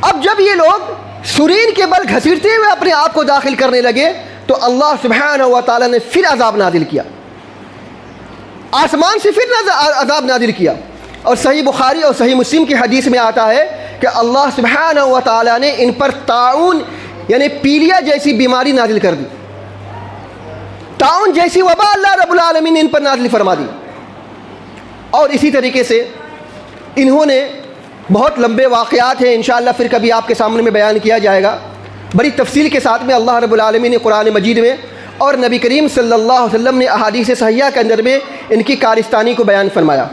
اب جب یہ لوگ سرین کے بل گھسیٹتے ہوئے اپنے آپ کو داخل کرنے لگے تو اللہ سبحانہ و تعالی نے پھر عذاب نازل کیا، آسمان سے پھر عذاب نازل کیا۔ اور صحیح بخاری اور صحیح مسلم کی حدیث میں آتا ہے کہ اللہ سبحانہ و تعالی نے ان پر طاعون یعنی پیلیا جیسی بیماری نازل کر دی، طاعون جیسی وبا اللہ رب العالمین نے ان پر نازل فرما دی۔ اور اسی طریقے سے انہوں نے بہت لمبے واقعات ہیں، انشاءاللہ پھر کبھی آپ کے سامنے میں بیان کیا جائے گا بڑی تفصیل کے ساتھ میں۔ اللہ رب العالمین نے قرآن مجید میں اور نبی کریم صلی اللہ علیہ وسلم نے احادیث صحیحہ کے اندر میں ان کی کارستانی کو بیان فرمایا۔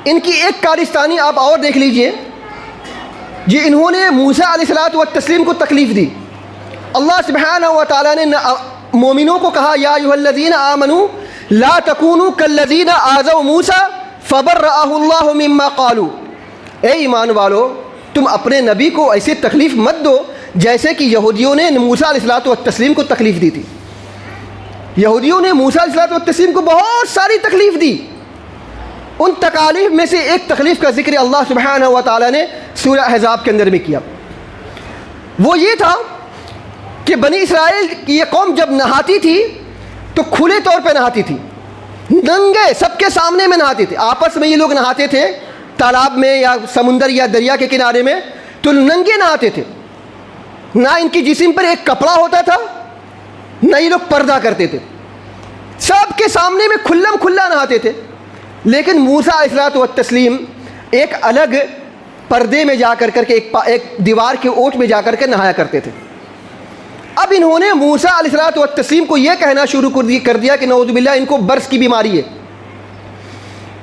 ان کی ایک کارستانی آپ اور دیکھ لیجئے جی، انہوں نے موسیٰ علیہ الصلوۃ والتسلیم کو تکلیف دی۔ اللہ سبحانہ و تعالیٰ نے مومنوں کو کہا یا ایھا الذین آمنوا لا تکونوا کالذین آذوا موسیٰ فبرأہ اللہ مما قالوا۔ اے ایمان والو، تم اپنے نبی کو ایسے تکلیف مت دو جیسے کہ یہودیوں نے موسیٰ علیہ الصلوۃ والتسلیم کو تکلیف دی تھی۔ یہودیوں نے موسیٰ علیہ الصلوۃ والتسلیم کو بہت ساری تکلیف دی۔ ان تکالیف میں سے ایک تکلیف کا ذکر اللہ سبحانہ و تعالیٰ نے سورہ احزاب کے اندر میں کیا۔ وہ یہ تھا کہ بنی اسرائیل کی یہ قوم جب نہاتی تھی تو کھلے طور پہ نہاتی تھی، ننگے سب کے سامنے میں نہاتے تھے۔ آپس میں یہ لوگ نہاتے تھے تالاب میں یا سمندر یا دریا کے کنارے میں، تو ننگے نہاتے تھے، نہ ان کی جسم پر ایک کپڑا ہوتا تھا، نہ یہ لوگ پردہ کرتے تھے، سب کے سامنے میں کھلم کھلا نہاتے تھے۔ لیکن موسیٰ علیہ السلام ایک الگ پردے میں جا کر کے ایک دیوار کے اوٹ میں جا کر کے نہایا کرتے تھے۔ اب انہوں نے موسیٰ علیہ السلام کو یہ کہنا شروع کر دیا کہ نعوذ باللہ ان کو برص کی بیماری ہے،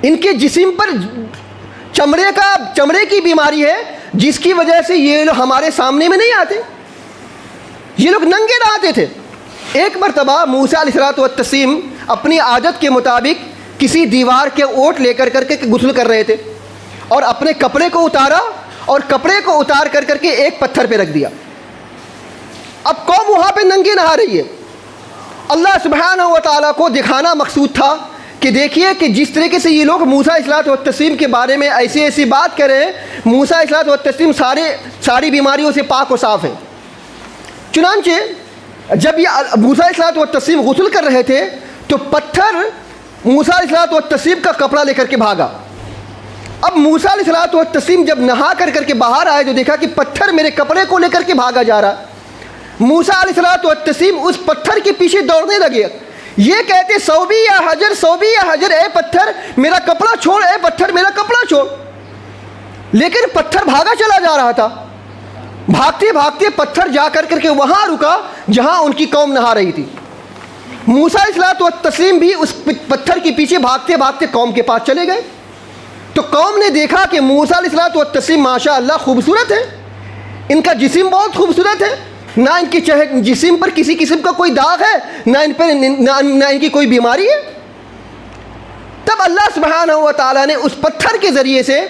ان کے جسم پر چمڑے کی بیماری ہے، جس کی وجہ سے یہ لوگ ہمارے سامنے میں نہیں آتے، یہ لوگ ننگے نہاتے تھے۔ ایک مرتبہ موسیٰ علیہ السلام اپنی عادت کے مطابق کسی دیوار کے اوٹ لے کر کے غسل کر رہے تھے، اور اپنے کپڑے کو اتارا اور کپڑے کو اتار کر کے ایک پتھر پہ رکھ دیا۔ اب قوم وہاں پہ ننگے نہا رہی ہے۔ اللہ سبحانہ و تعالیٰ کو دکھانا مقصود تھا کہ دیکھیے کہ جس طریقے سے یہ لوگ موسیٰ علیہ السلام کے بارے میں ایسی بات کر رہے ہیں، موسیٰ علیہ السلام ساری بیماریوں سے پاک و صاف ہیں۔ چنانچہ جب یہ موسیٰ علیہ السلام غسل کر رہے تھے تو پتھر موسیٰ علیہ السلام کا کپڑا لے کر کے بھاگا۔ اب موسیٰ علیہ السلام جب نہا کر کے باہر آئے تو دیکھا کہ پتھر میرے کپڑے کو لے کر کے بھاگا جا رہا۔ موسیٰ علیہ السلام اس پتھر کے پیچھے دوڑنے لگے، یہ کہتے صوبی یا حجر، اے پتھر میرا کپڑا چھوڑ، اے پتھر میرا کپڑا چھوڑ۔ لیکن پتھر بھاگا چلا جا رہا تھا۔ بھاگتے بھاگتے پتھر جا کر کے وہاں رکا جہاں ان کی قوم نہا رہی تھی۔ موسیٰ علیہ السلام بھی اس پتھر کے پیچھے بھاگتے بھاگتے قوم کے پاس چلے گئے۔ تو قوم نے دیکھا کہ موسیٰ علیہ السلام ماشاء اللہ خوبصورت ہے، ان کا جسم بہت خوبصورت ہے، نہ ان کی جسم پر کسی قسم کا کوئی داغ ہے، نہ ان کی کوئی بیماری ہے۔ تب اللہ سبحانہ و تعالیٰ نے اس پتھر کے ذریعے سے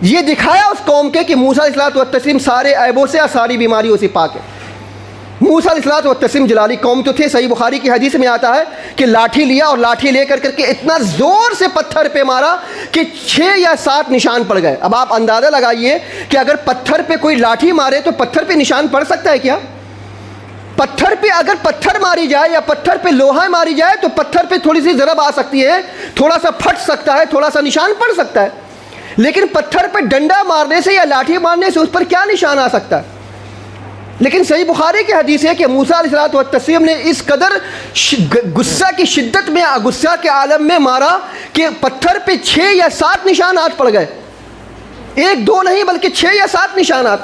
یہ دکھایا اس قوم کے کہ موسیٰ علیہ السلام سارے عیبوں سے اور ساری بیماریوں سے پاک ہے۔ موسیٰ علیہ السلام جلالی قوم تو تھے، صحیح بخاری کی حدیث میں آتا ہے کہ لاٹھی لیا اور لاٹھی لے کر کے اتنا زور سے پتھر پہ مارا کہ 6 یا 7 نشان پڑ گئے۔ اب آپ اندازہ لگائیے کہ اگر پتھر پہ کوئی لاٹھی مارے تو پتھر پہ نشان پڑ سکتا ہے کیا؟ پتھر پہ اگر پتھر ماری جائے یا پتھر پہ لوہا ماری جائے تو پتھر پہ تھوڑی سی ضرب آ سکتی ہے، تھوڑا سا پھٹ سکتا ہے، تھوڑا سا نشان پڑ سکتا ہے، لیکن پتھر پہ ڈنڈا مارنے سے یا لاٹھی مارنے سے اس پر کیا نشان آ سکتا ہے؟ لیکن صحیح بخاری کی حدیث ہے کہ موسیٰ علیہ السلام نے اس قدر غصہ کی شدت میں، غصہ کے عالم میں مارا کہ پتھر پہ 6 یا 7 نشانات پڑ گئے، 1 2 نہیں بلکہ 6 یا 7 نشانات۔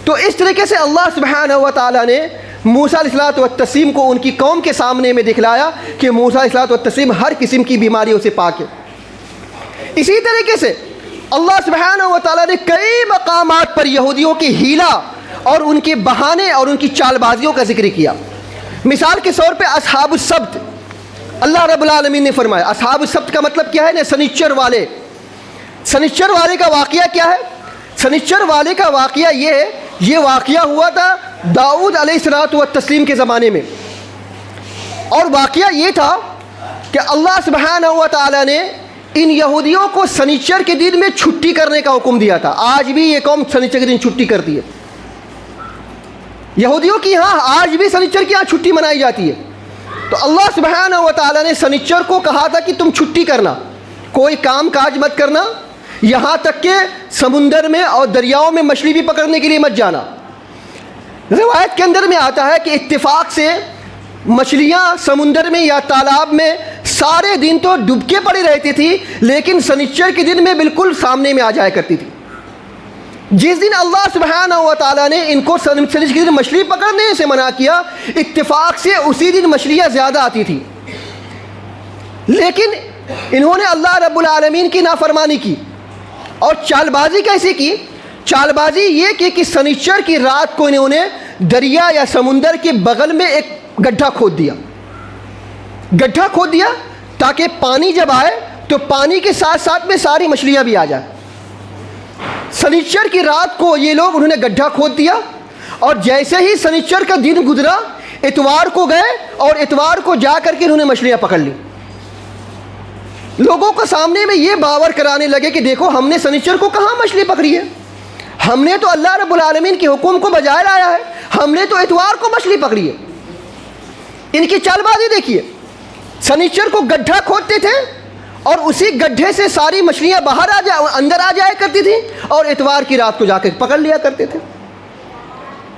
تو اس طریقے سے اللہ سبحانہ و تعالیٰ نے موسیٰ علیہ السلام کو ان کی قوم کے سامنے میں دکھلایا کہ موسیٰ علیہ السلام ہر قسم کی بیماریوں سے پاک ہے۔ اسی طریقے سے اللہ سبحانہ و تعالیٰ نے کئی مقامات پر یہودیوں کی حیلہ اور ان کے بہانے اور ان کی چال بازیوں کا ذکر کیا۔ مثال کے طور پہ اصحاب السبت، اللہ رب العالمین نے فرمایا، اصحاب السبت کا مطلب کیا ہے؟ سنیچر والے۔ سنیچر والے کا واقعہ کیا ہے؟ سنیچر والے کا واقعہ یہ واقعہ ہوا تھا داؤد علیہ السلام کے زمانے میں، اور واقعہ یہ تھا کہ اللہ سبحانہ و تعالیٰ نے ان یہودیوں کو سنیچر کے دن میں چھٹی کرنے کا حکم دیا تھا۔ آج بھی یہ قوم سنیچر کے دن چھٹی کرتی ہے، یہودیوں کی یہاں آج بھی سنیچر کی یہاں چھٹی منائی جاتی ہے۔ تو اللہ سبحانہ و تعالیٰ نے سنیچر کو کہا تھا کہ تم چھٹی کرنا، کوئی کام کاج مت کرنا، یہاں تک کہ سمندر میں اور دریاؤں میں مچھلی بھی پکڑنے کے لیے مت جانا۔ روایت کے اندر میں آتا ہے کہ اتفاق سے مچھلیاں سمندر میں یا تالاب میں سارے دن تو ڈبکے پڑی رہتی تھی، لیکن سنیچر کے دن میں بالکل سامنے میں آ جایا کرتی تھی۔ جس دن اللہ سبحانہ و تعالیٰ نے ان کو سنیچر کے دن مچھلی پکڑنے سے منع کیا، اتفاق سے اسی دن مچھلیاں زیادہ آتی تھی، لیکن انہوں نے اللہ رب العالمین کی نافرمانی کی۔ اور چال بازی کیسی کی؟ چال بازی یہ کہ سنیچر کی رات کو انہوں نے دریا یا سمندر کے بغل میں ایک گڈھا کھود دیا تاکہ پانی جب آئے تو پانی کے ساتھ ساتھ میں ساری مچھلیاں بھی آ جائیں۔ سنیچر کی رات کو یہ لوگ انہوں نے گڈھا کھود دیا، اور جیسے ہی سنیچر کا دن گزرا اتوار کو گئے اور اتوار کو جا کر کے انہوں نے مچھلیاں پکڑ لی۔ لوگوں کے سامنے میں یہ باور کرانے لگے کہ دیکھو ہم نے سنیچر کو کہاں مچھلی پکڑی ہے، ہم نے تو اللہ رب العالمین کے حکم کو بجائے لایا ہے، ہم نے تو اتوار کو مچھلی پکڑی ہے۔ ان کی چال بازی دیکھیے، سنیچر کو گڈھا کھودتے تھے اور اسی گڈھے سے ساری مچھلیاں باہر اندر آ جایا کرتی تھیں اور اتوار کی رات کو جا کے پکڑ لیا کرتے تھے۔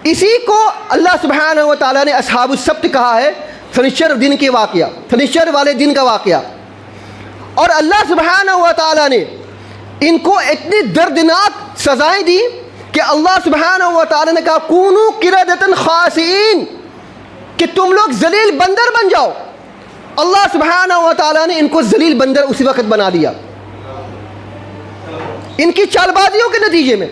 اسی کو اللہ سبحانہ و تعالیٰ نے اصحاب السبت کہا ہے، شنیچر دن کے واقعہ، شنیچر والے دن کا واقعہ۔ اور اللہ سبحانہ و تعالیٰ نے ان کو اتنی دردناک سزائیں دی کہ اللہ سبحانہ و تعالیٰ نے کہا کونوا قردۃ خاسئین، کہ تم لوگ ذلیل بندر بن جاؤ۔ اللہ سبحانہ و تعالیٰ نے ان کو ذلیل بندر اسی وقت بنا دیا ان کی چال بازیوں کے نتیجے میں۔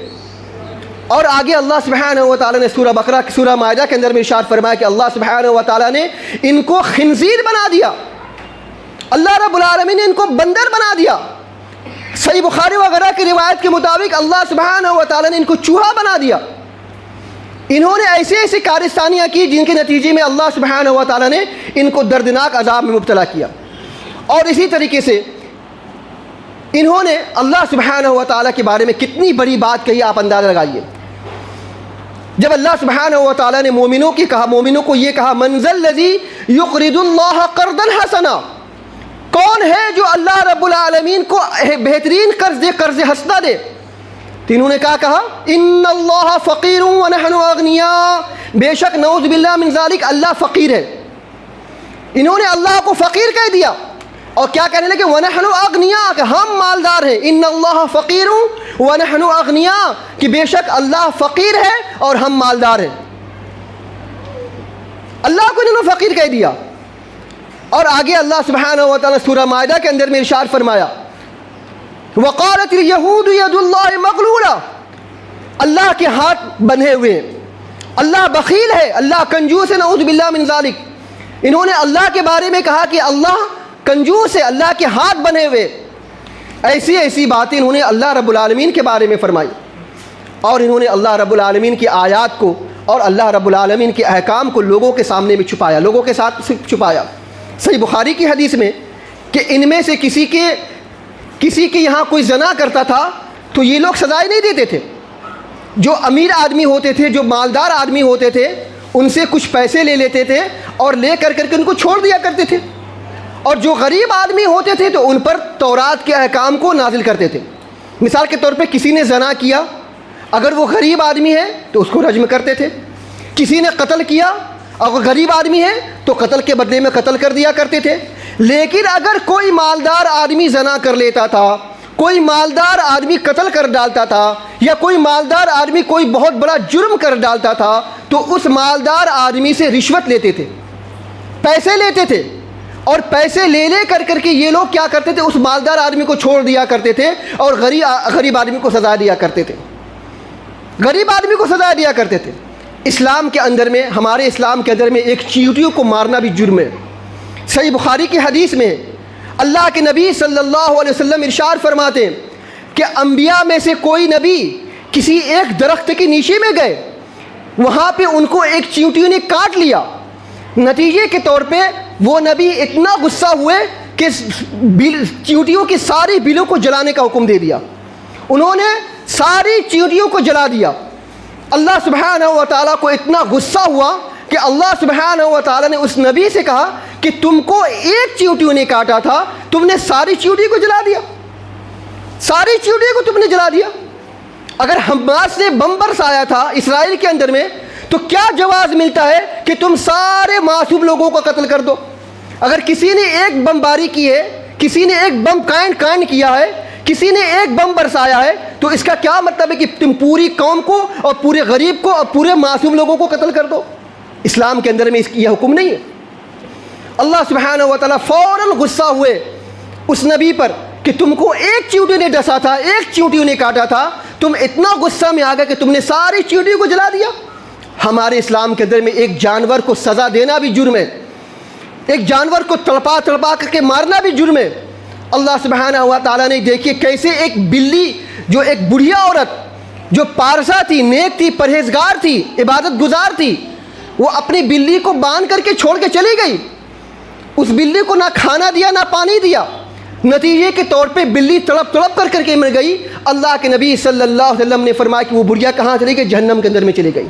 اور آگے اللہ سبحانہ و تعالیٰ نے سورہ بقرہ سورہ مائدہ کے اندر میں ارشاد فرمایا کہ اللہ سبحانہ و تعالیٰ نے ان کو خنزیر بنا دیا، اللہ رب العالمین نے ان کو بندر بنا دیا۔ صحیح بخاری وغیرہ کی روایت کے مطابق اللہ سبحانہ و تعالیٰ نے ان کو چوہا بنا دیا۔ انہوں نے ایسے ایسے کارستانیاں کی جن کے نتیجے میں اللہ سبحانہ و تعالیٰ نے ان کو دردناک عذاب میں مبتلا کیا۔ اور اسی طریقے سے انہوں نے اللہ سبحانہ و تعالیٰ کے بارے میں کتنی بڑی بات کہی، آپ اندازہ لگائیے۔ جب اللہ سبحانہ و تعالیٰ نے مومنوں کو یہ کہا من ذا الذی یقرض اللہ قرضا حسنا، کون ہے جو اللہ رب العالمین کو بہترین قرض دے، قرض حسنہ دے؟ تو انہوں نے کہا ان اللہ فقیر ونحن اغنیاء، بے شک نعوذ باللہ من ذالک اللہ فقیر ہے۔ انہوں نے اللہ کو فقیر کہہ دیا اور کیا کہنے لگے ونحن اغنیاء، کہ ہم مالدار ہیں۔ ان اللہ فقیر ونحن اغنیاء، کہ بے شک اللہ فقیر ہے اور ہم مالدار ہیں۔ اللہ کو انہوں نے فقیر کہہ دیا۔ اور آگے اللہ سبحانہ و تعالیٰ سورہ مائدہ کے اندر میں ارشاد فرمایا وقالت الیہود ید اللہ مغلولہ، اللہ کے ہاتھ بندھے ہوئے ہیں، اللہ بخیل ہے، اللہ کنجوس ہے، نعوذ باللہ من ذالک۔ انہوں نے اللہ کے بارے میں کہا کہ اللہ کنجوس ہے، اللہ کے ہاتھ بندھے ہوئے۔ ایسی ایسی باتیں انہوں نے اللہ رب العالمین کے بارے میں فرمائی، اور انہوں نے اللہ رب العالمین کی آیات کو اور اللہ رب العالمین کے احکام کو لوگوں کے سامنے میں چھپایا، لوگوں کے ساتھ چھپایا۔ صحیح بخاری کی حدیث میں کہ ان میں سے کسی کے یہاں کوئی زنا کرتا تھا تو یہ لوگ سزائے نہیں دیتے تھے۔ جو امیر آدمی ہوتے تھے، جو مالدار آدمی ہوتے تھے، ان سے کچھ پیسے لے لیتے تھے اور لے کر کے ان کو چھوڑ دیا کرتے تھے، اور جو غریب آدمی ہوتے تھے تو ان پر تورات کے احکام کو نازل کرتے تھے۔ مثال کے طور پہ کسی نے زنا کیا، اگر وہ غریب آدمی ہے تو اس کو رجم کرتے تھے۔ کسی نے قتل کیا، اگر غریب آدمی ہے تو قتل کے بدلے میں قتل کر دیا کرتے تھے۔ لیکن اگر کوئی مالدار آدمی زنا کر لیتا تھا، کوئی مالدار آدمی قتل کر ڈالتا تھا، یا کوئی مالدار آدمی کوئی بہت بڑا جرم کر ڈالتا تھا، تو اس مالدار آدمی سے رشوت لیتے تھے، پیسے لیتے تھے، اور پیسے لے کر کے یہ لوگ کیا کرتے تھے، اس مالدار آدمی کو چھوڑ دیا کرتے تھے اور غریب آدمی کو سزا دیا کرتے تھے، غریب آدمی کو سزا دیا کرتے تھے۔ اسلام کے اندر میں، ہمارے اسلام کے اندر میں ایک چیونٹیوں کو مارنا بھی جرم ہے۔ صحیح بخاری کی حدیث میں اللہ کے نبی صلی اللہ علیہ وسلم ارشاد فرماتے ہیں کہ انبیاء میں سے کوئی نبی کسی ایک درخت کے نیچے میں گئے، وہاں پہ ان کو ایک چیونٹی نے کاٹ لیا، نتیجے کے طور پہ وہ نبی اتنا غصہ ہوئے کہ چیونٹیوں کی ساری بلوں کو جلانے کا حکم دے دیا۔ انہوں نے ساری چیونٹیوں کو جلا دیا۔ اللہ سبحانہ و تعالیٰ کو اتنا غصہ ہوا کہ اللہ سبحانہ و تعالیٰ نے اس نبی سے کہا کہ تم کو ایک چیونٹیوں نے کاٹا تھا، تم نے ساری چیونٹی کو جلا دیا، ساری چیونٹی کو تم نے جلا دیا۔ اگر حماس نے بم برسایا تھا اسرائیل کے اندر میں تو کیا جواز ملتا ہے کہ تم سارے معصوم لوگوں کو قتل کر دو؟ اگر کسی نے ایک بم باری کی ہے، کسی نے ایک بم کائن کیا ہے، کسی نے ایک بم برسایا ہے، تو اس کا کیا مطلب ہے کہ تم پوری قوم کو اور پورے غریب کو اور پورے معصوم لوگوں کو قتل کر دو؟ اسلام کے اندر میں یہ حکم نہیں ہے۔ اللہ سبحانہ و تعالیٰ فوراً غصہ ہوئے اس نبی پر کہ تم کو ایک چیونٹی نے ڈسا تھا، ایک چیونٹی نے کاٹا تھا، تم اتنا غصہ میں آ گئے کہ تم نے ساری چیونٹی کو جلا دیا۔ ہمارے اسلام کے اندر میں ایک جانور کو سزا دینا بھی جرم ہے، ایک جانور کو تڑپا کر کے مارنا بھی جرم ہے۔ اللہ سبحانہ و تعالیٰ نے دیکھیے کیسے ایک بلی، جو ایک بڑھیا عورت جو پارسا تھی، نیک تھی، پرہیزگار تھی، عبادت گزار تھی، وہ اپنی بلی کو باندھ کر کے چھوڑ کے چلی گئی۔ اس بلی کو نہ کھانا دیا نہ پانی دیا، نتیجے کے طور پہ بلی تڑپ کر کے مر گئی۔ اللہ کے نبی صلی اللہ علیہ وسلم نے فرمایا کہ وہ بڑھیا کہاں چلی گئی؟ جہنم کے اندر میں چلی گئی۔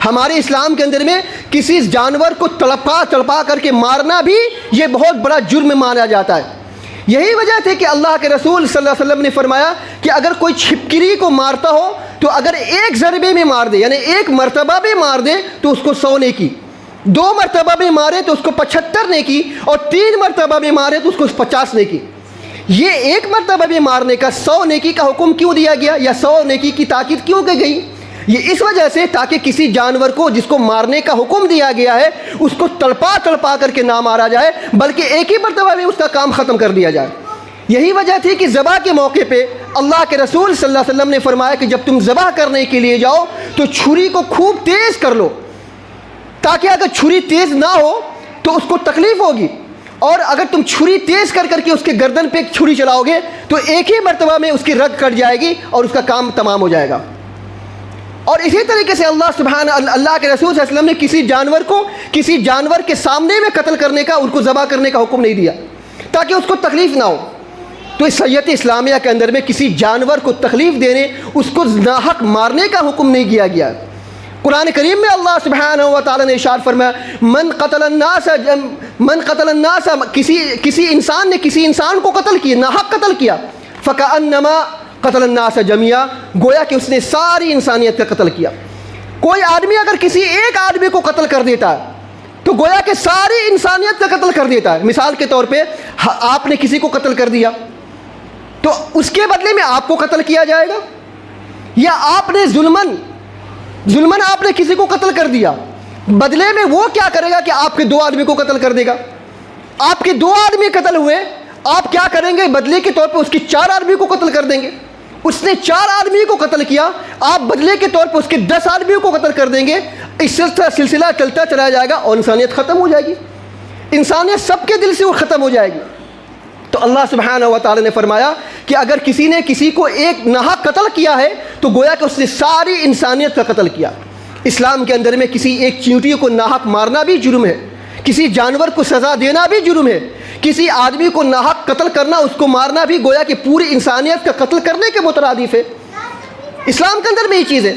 ہمارے اسلام کے اندر میں کسی جانور کو تڑپا کر کے مارنا بھی یہ بہت بڑا جرم مانا جاتا ہے۔ یہی وجہ تھی کہ اللہ کے رسول صلی اللہ علیہ وسلم نے فرمایا کہ اگر کوئی چھپکلی کو مارتا ہو تو اگر ایک ضربے میں مار دے، یعنی ایک مرتبہ بھی مار دے تو اس کو 100 نیکی، 2 مرتبہ بھی مارے تو اس کو 75 نیکی، اور 3 مرتبہ بھی مارے تو اس کو 50 نیکی۔ یہ ایک مرتبہ بھی مارنے کا 100 نیکی کا حکم کیوں دیا گیا، یا 100 نیکی کی تاکید کیوں کی گئی؟ یہ اس وجہ سے تاکہ کسی جانور کو جس کو مارنے کا حکم دیا گیا ہے اس کو تڑپا کر کے نہ مارا جائے، بلکہ ایک ہی مرتبہ میں اس کا کام ختم کر دیا جائے۔ یہی وجہ تھی کہ ذبح کے موقع پہ اللہ کے رسول صلی اللہ علیہ وسلم نے فرمایا کہ جب تم ذبح کرنے کے لیے جاؤ تو چھری کو خوب تیز کر لو، تاکہ اگر چھری تیز نہ ہو تو اس کو تکلیف ہوگی، اور اگر تم چھری تیز کر کے اس کے گردن پہ چھری چلاؤ گے تو ایک ہی مرتبہ میں اس کی رگ کٹ جائے گی اور اس کا کام تمام ہو جائے گا۔ اور اسی طریقے سے اللہ کے رسول صلی اللہ علیہ وسلم نے کسی جانور کے سامنے میں قتل کرنے کا، ان کو ذبح کرنے کا حکم نہیں دیا تاکہ اس کو تکلیف نہ ہو۔ تو اس شریعت اسلامیہ کے اندر میں کسی جانور کو تکلیف دینے، اس کو ناحق مارنے کا حکم نہیں کیا گیا۔ قرآن کریم میں اللہ سبحانہ و تعالیٰ نے ارشاد فرمایا من قتل الناس، کسی انسان نے کسی انسان کو قتل کیا، ناحق قتل کیا، فکأنما قتل الناس جميعا، گویا کہ اس نے ساری انسانیت کا قتل کیا۔ کوئی آدمی اگر کسی ایک آدمی کو قتل کر دیتا ہے تو گویا کہ ساری انسانیت کا قتل کر دیتا ہے۔ مثال کے طور پہ آپ نے کسی کو قتل کر دیا تو اس کے بدلے میں آپ کو قتل کیا جائے گا، یا آپ نے ظلمن آپ نے کسی کو قتل کر دیا، بدلے میں وہ کیا کرے گا کہ آپ کے 2 آدمی کو قتل کر دے گا۔ آپ کے 2 آدمی قتل ہوئے، آپ کیا کریں گے؟ بدلے کے طور پہ اس کی 4 آدمی کو قتل کر دیں گے۔ اس نے 4 آدمی کو قتل کیا، آپ بدلے کے طور پہ اس کے 10 آدمیوں کو قتل کر دیں گے۔ اس سلسلہ چلتا چلا جائے گا اور انسانیت ختم ہو جائے گی، انسانیت سب کے دل سے وہ ختم ہو جائے گی۔ تو اللہ سبحانہ و تعالی نے فرمایا کہ اگر کسی نے کسی کو ایک ناحق قتل کیا ہے تو گویا کہ اس نے ساری انسانیت کا قتل کیا۔ اسلام کے اندر میں کسی ایک چیونٹی کو ناحق مارنا بھی جرم ہے، کسی جانور کو سزا دینا بھی جرم ہے، کسی آدمی کو ناحق قتل کرنا، اس کو مارنا بھی گویا کہ پوری انسانیت کا قتل کرنے کے مترادف ہے۔ اسلام کے اندر میں یہ چیز ہے،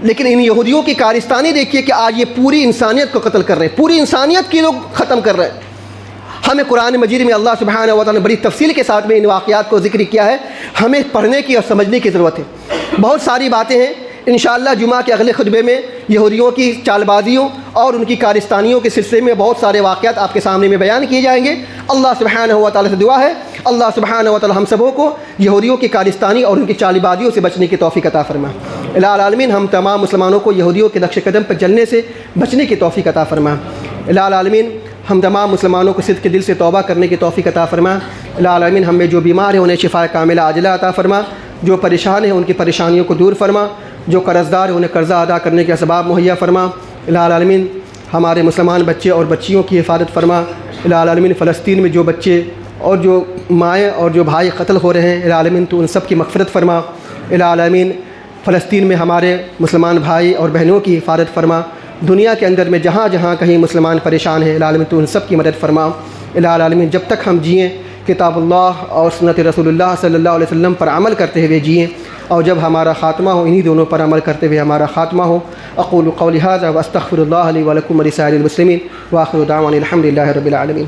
لیکن ان یہودیوں کی کارستانی دیکھیے کہ آج یہ پوری انسانیت کو قتل کر رہے ہیں، پوری انسانیت کی لوگ ختم کر رہے ہیں۔ ہمیں قرآن مجید میں اللہ سبحانہ و تعالیٰ نے بڑی تفصیل کے ساتھ میں ان واقعات کو ذکر کیا ہے، ہمیں پڑھنے کی اور سمجھنے کی ضرورت ہے۔ بہت ساری باتیں ہیں، انشاءاللہ جمعہ کے اگلے خطبے میں یہودیوں کی چال بازیوں اور ان کی کارستانیوں کے سلسلے میں بہت سارے واقعات آپ کے سامنے میں بیان کیے جائیں گے۔ اللہ سبحانہ و تعالیٰ سے دعا ہے اللہ سبحانہ و تعالیٰ ہم سبوں کو یہودیوں کی کارستانی اور ان کی چال بازیوں سے بچنے کی توفیق عطا فرمائے۔ الہ العالمین ہم تمام مسلمانوں کو یہودیوں کے نقش قدم پر چلنے سے بچنے کی توفیق عطا فرمائے۔ الہ العالمین ہم تمام مسلمانوں کو صدق کے دل سے توبہ کرنے کی توفیق عطا فرما۔ الہ العالمین ہم میں جو بیمار ہیں انہیں شفا کاملہ عاجلہ عطا فرما، جو پریشان ہیں ان کی پریشانیوں کو دور فرما، جو قرض دار ہیں انہیں قرضہ ادا کرنے کے اسباب مہیا فرما۔ الہ العالمین ہمارے مسلمان بچے اور بچیوں کی حفاظت فرما۔ الہ العالمین فلسطین میں جو بچے اور جو مائیں اور جو بھائی قتل ہو رہے ہیں الہ العالمین تو ان سب کی مغفرت فرما۔ الہ العالمین فلسطین میں ہمارے مسلمان بھائی اور بہنوں کی حفاظت فرما۔ دنیا کے اندر میں جہاں جہاں کہیں مسلمان پریشان ہیں الہ العالمین تو ان سب کی مدد فرما۔ الہ العالمین جب تک ہم جئیں کتاب اللہ اور سنت رسول اللہ صلی اللہ علیہ وسلم پر عمل کرتے ہوئے جئیں، اور جب ہمارا خاتمہ ہو انہی دونوں پر عمل کرتے ہوئے ہمارا خاتمہ ہو۔ اقول قولی ھذا واستغفر اللہ لی ولکم ولسائر المسلمین وآخر دعوانا الحمد للہ رب العالمین۔